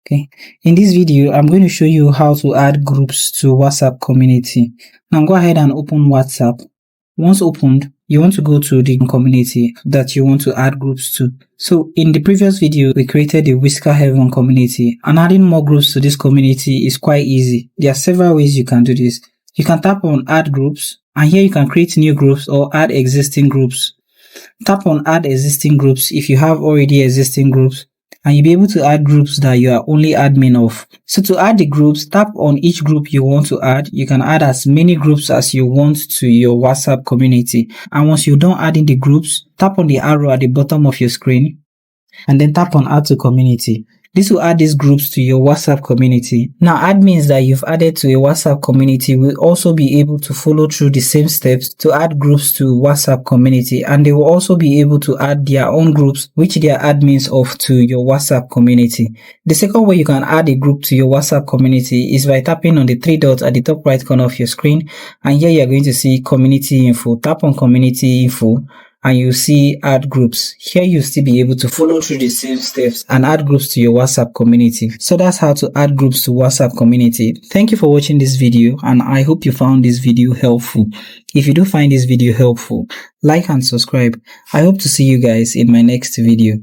Okay, in this video, I'm going to show you how to add groups to WhatsApp community. Now go ahead and open WhatsApp. Once opened, you want to go to the community that you want to add groups to. So in the previous video, we created a Whisker Heaven community, and adding more groups to this community is quite easy. There are several ways you can do this. You can tap on add groups, and here you can create new groups or add existing groups. Tap on add existing groups if you have already existing groups, and you'll be able to add groups that you are only admin of. So to add the groups, tap on each group you want to add. You can add as many groups as you want to your WhatsApp community. And once you're done adding the groups, tap on the arrow at the bottom of your screen and then tap on add to community. This will add these groups to your WhatsApp community. Now, admins that you've added to a WhatsApp community will also be able to follow through the same steps to add groups to WhatsApp community, and they will also be able to add their own groups which they are admins of to your WhatsApp community. The second way you can add a group to your WhatsApp community is by tapping on the three dots at the top right corner of your screen, and here you are going to see community info. Tap on community info and you see add groups. Here you'll still be able to follow through the same steps and add groups to your WhatsApp community. So that's how to add groups to WhatsApp community. Thank you for watching this video, and I hope you found this video helpful. If you do find this video helpful, like and subscribe. I hope to see you guys in my next video.